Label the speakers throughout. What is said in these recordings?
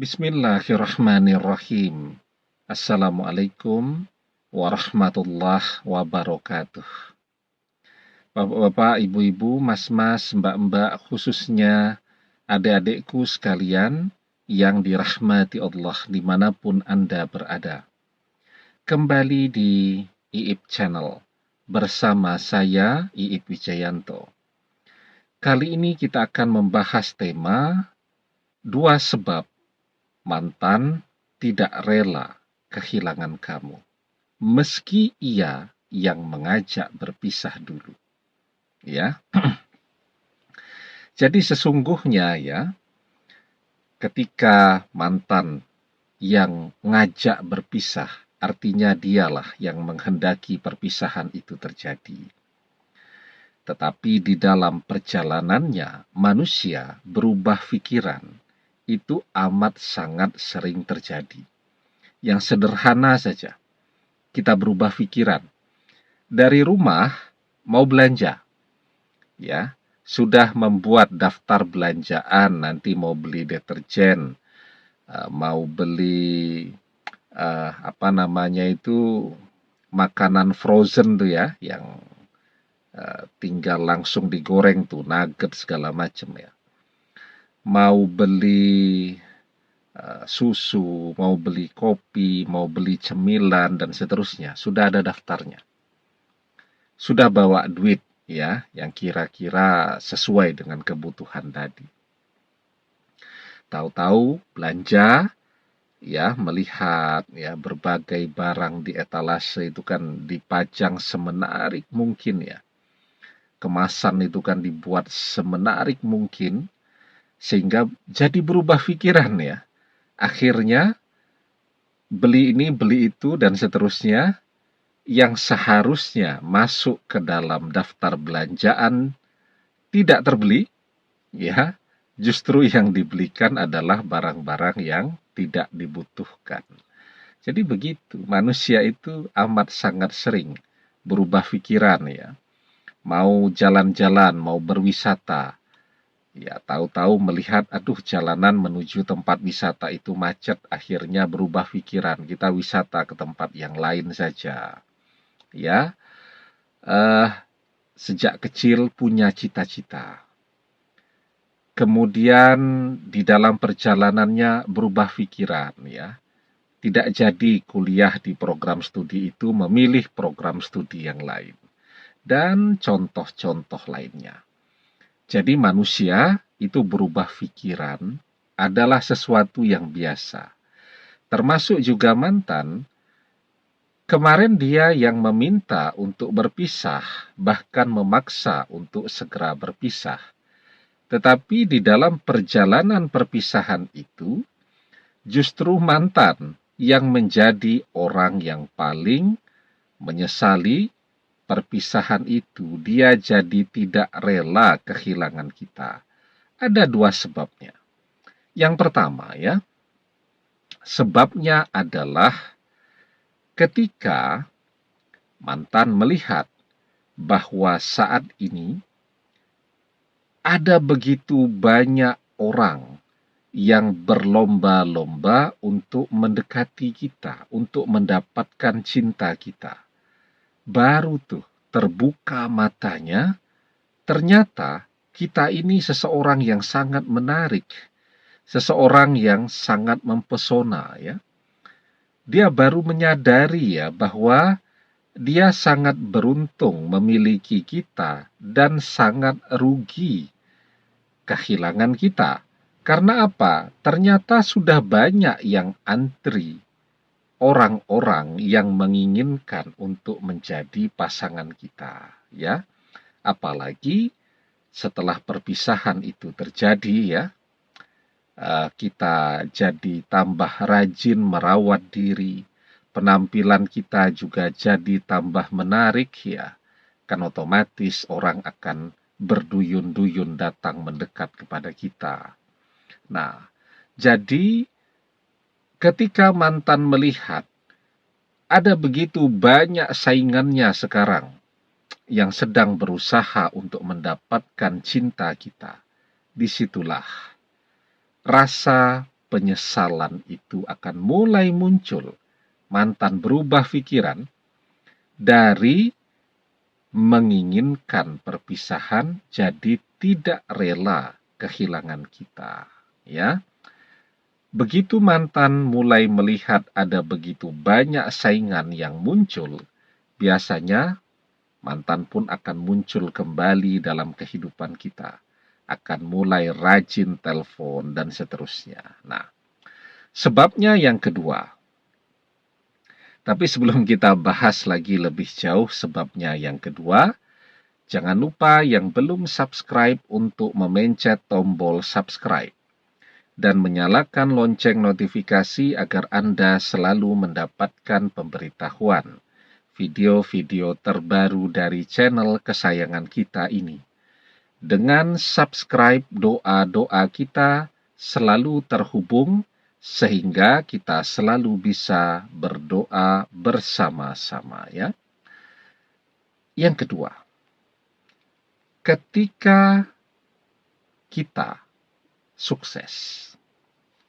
Speaker 1: Bismillahirrahmanirrahim. Assalamualaikum warahmatullahi wabarakatuh. Bapak-bapak, ibu-ibu, mas-mas, mbak-mbak, khususnya adik-adikku sekalian yang dirahmati Allah dimanapun Anda berada. Kembali di IIP Channel bersama saya, IIP Wijayanto. Kali ini kita akan membahas tema 2 sebab mantan tidak rela kehilangan kamu, meski ia yang mengajak berpisah dulu. Ya. Jadi sesungguhnya ya, ketika mantan yang ngajak berpisah, artinya dialah yang menghendaki perpisahan itu terjadi. Tetapi di dalam perjalanannya, manusia berubah pikiran. Itu amat sangat sering terjadi. Yang sederhana saja, kita berubah pikiran. Dari rumah mau belanja, ya, sudah membuat daftar belanjaan, nanti mau beli deterjen, mau beli makanan frozen tuh ya, yang tinggal langsung digoreng tuh, nugget segala macam ya. Mau beli susu, mau beli kopi, mau beli cemilan, dan seterusnya. Sudah ada daftarnya. Sudah bawa duit, ya, yang kira-kira sesuai dengan kebutuhan tadi. Tahu-tahu belanja, ya, melihat ya berbagai barang di etalase itu kan dipajang semenarik mungkin ya. Kemasan itu kan dibuat semenarik mungkin, sehingga jadi berubah pikiran ya. Akhirnya beli ini, beli itu, dan seterusnya, yang seharusnya masuk ke dalam daftar belanjaan tidak terbeli, ya, justru yang dibelikan adalah barang-barang yang tidak dibutuhkan. Jadi begitu, manusia itu amat sangat sering berubah pikiran ya. Mau jalan-jalan, mau berwisata, ya, tahu-tahu melihat, aduh, jalanan menuju tempat wisata itu macet, akhirnya berubah pikiran, kita wisata ke tempat yang lain saja. Ya, sejak kecil punya cita-cita. Kemudian di dalam perjalanannya berubah pikiran, ya. Tidak jadi kuliah di program studi itu, memilih program studi yang lain. Dan contoh-contoh lainnya. Jadi manusia itu berubah pikiran adalah sesuatu yang biasa. Termasuk juga mantan, kemarin dia yang meminta untuk berpisah, bahkan memaksa untuk segera berpisah. Tetapi di dalam perjalanan perpisahan itu, justru mantan yang menjadi orang yang paling menyesali perpisahan itu. Dia jadi tidak rela kehilangan kita. Ada 2 sebabnya. Yang pertama ya, sebabnya adalah ketika mantan melihat bahwa saat ini ada begitu banyak orang yang berlomba-lomba untuk mendekati kita, untuk mendapatkan cinta kita. Baru tuh terbuka matanya, ternyata kita ini seseorang yang sangat menarik, seseorang yang sangat mempesona ya. Dia baru menyadari ya bahwa dia sangat beruntung memiliki kita dan sangat rugi kehilangan kita. Karena apa? Ternyata sudah banyak yang antri, orang-orang yang menginginkan untuk menjadi pasangan kita, ya. Apalagi setelah perpisahan itu terjadi ya, kita jadi tambah rajin merawat diri, penampilan kita juga jadi tambah menarik ya, kan otomatis orang akan berduyun-duyun datang mendekat kepada kita. Nah, jadi ketika mantan melihat ada begitu banyak saingannya sekarang yang sedang berusaha untuk mendapatkan cinta kita, disitulah rasa penyesalan itu akan mulai muncul. Mantan berubah pikiran dari menginginkan perpisahan jadi tidak rela kehilangan kita, ya. Begitu mantan mulai melihat ada begitu banyak saingan yang muncul, biasanya mantan pun akan muncul kembali dalam kehidupan kita, akan mulai rajin telepon dan seterusnya. Nah, sebabnya yang kedua. Tapi sebelum kita bahas lagi lebih jauh sebabnya yang kedua, jangan lupa yang belum subscribe untuk memencet tombol subscribe dan menyalakan lonceng notifikasi agar Anda selalu mendapatkan pemberitahuan video-video terbaru dari channel kesayangan kita ini. Dengan subscribe, doa-doa kita selalu terhubung sehingga kita selalu bisa berdoa bersama-sama, ya. Yang kedua, ketika kita sukses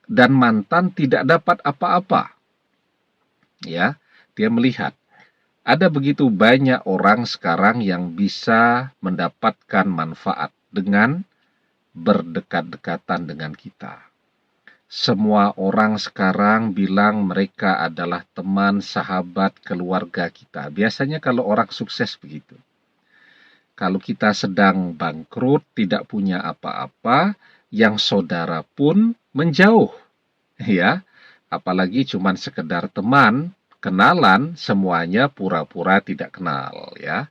Speaker 1: dan mantan tidak dapat apa-apa, ya, dia melihat ada begitu banyak orang sekarang yang bisa mendapatkan manfaat dengan berdekat-dekatan dengan kita. Semua orang sekarang bilang mereka adalah teman, sahabat, keluarga kita. Biasanya kalau orang sukses begitu. Kalau kita sedang bangkrut, tidak punya apa-apa, yang saudara pun menjauh, ya. Apalagi cuman sekedar teman, kenalan, semuanya pura-pura tidak kenal, ya.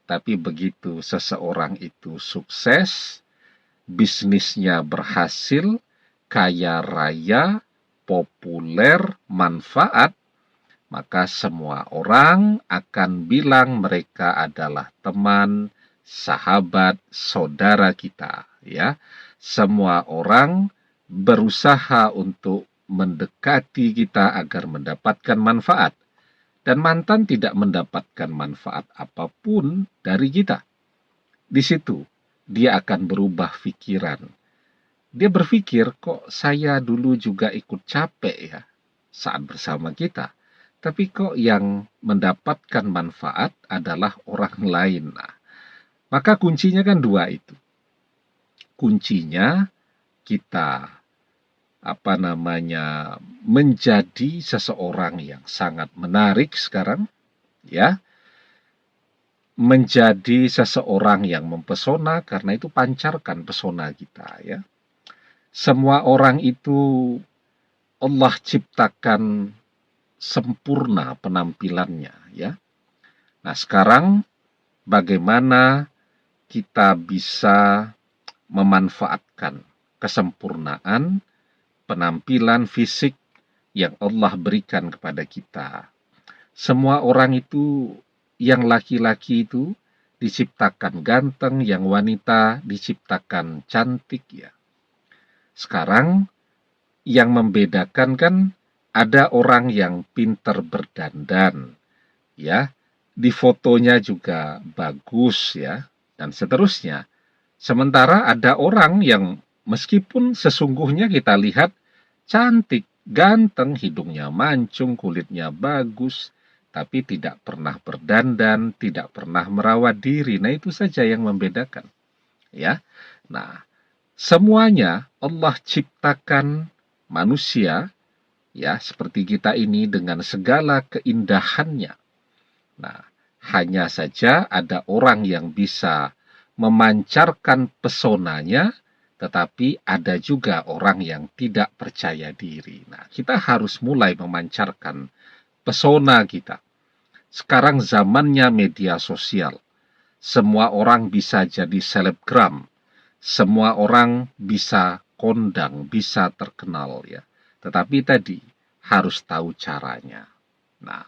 Speaker 1: Tapi begitu seseorang itu sukses, bisnisnya berhasil, kaya raya, populer, manfaat, maka semua orang akan bilang mereka adalah teman, sahabat, saudara kita, ya. Semua orang berusaha untuk mendekati kita agar mendapatkan manfaat. Dan mantan tidak mendapatkan manfaat apapun dari kita. Di situ dia akan berubah pikiran. Dia berpikir, kok saya dulu juga ikut capek ya saat bersama kita. Tapi kok yang mendapatkan manfaat adalah orang lain. Nah, maka kuncinya kan dua itu. Kuncinya kita menjadi seseorang yang sangat menarik sekarang, ya. Menjadi seseorang yang mempesona, karena itu pancarkan pesona kita, ya. Semua orang itu Allah ciptakan sempurna penampilannya, ya. Nah, sekarang bagaimana kita bisa memanfaatkan kesempurnaan penampilan fisik yang Allah berikan kepada kita. Semua orang itu, yang laki-laki itu diciptakan ganteng, yang wanita diciptakan cantik, ya. Sekarang yang membedakan kan ada orang yang pintar berdandan, ya, di fotonya juga bagus, ya, dan seterusnya. Sementara ada orang yang meskipun sesungguhnya kita lihat cantik, ganteng, hidungnya mancung, kulitnya bagus, tapi tidak pernah berdandan, tidak pernah merawat diri. Nah, itu saja yang membedakan, ya. Nah, semuanya Allah ciptakan manusia, ya, seperti kita ini dengan segala keindahannya. Nah, hanya saja ada orang yang bisa memancarkan pesonanya, tetapi ada juga orang yang tidak percaya diri. Nah, kita harus mulai memancarkan pesona kita. Sekarang zamannya media sosial. Semua orang bisa jadi selebgram. Semua orang bisa kondang, bisa terkenal, ya. Tetapi tadi harus tahu caranya. Nah,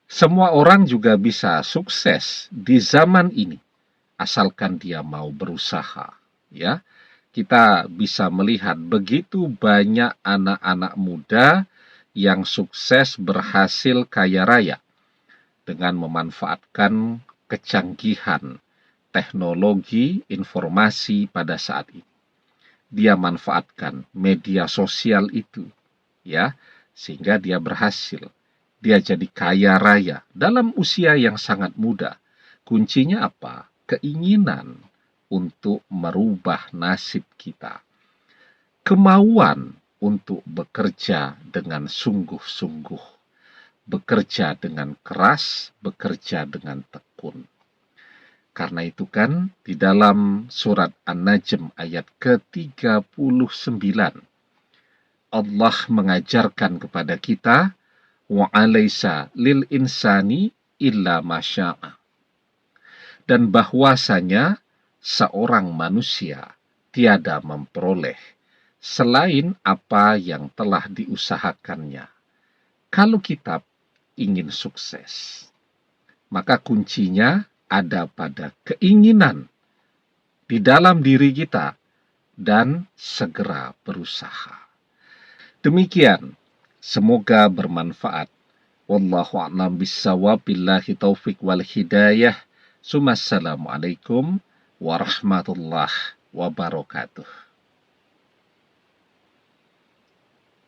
Speaker 1: semua orang juga bisa sukses di zaman ini, asalkan dia mau berusaha, ya. Kita bisa melihat begitu banyak anak-anak muda yang sukses, berhasil, kaya raya dengan memanfaatkan kecanggihan teknologi informasi pada saat ini. dia manfaatkan media sosial itu, ya, sehingga dia berhasil. Dia jadi kaya raya dalam usia yang sangat muda. Kuncinya apa? Keinginan untuk merubah nasib kita. Kemauan untuk bekerja dengan sungguh-sungguh. Bekerja dengan keras, bekerja dengan tekun. Karena itu kan di dalam surat An-Najm ayat ke-39 Allah mengajarkan kepada kita wa alaysa lil insani illa masya'a, dan bahwasanya seorang manusia tiada memperoleh selain apa yang telah diusahakannya. Kalau kita ingin sukses, maka kuncinya ada pada keinginan di dalam diri kita dan segera berusaha. Demikian, semoga bermanfaat. Wallahu a'lam bishawab, billahi taufik wal hidayah. Assalamualaikum warahmatullahi wabarakatuh.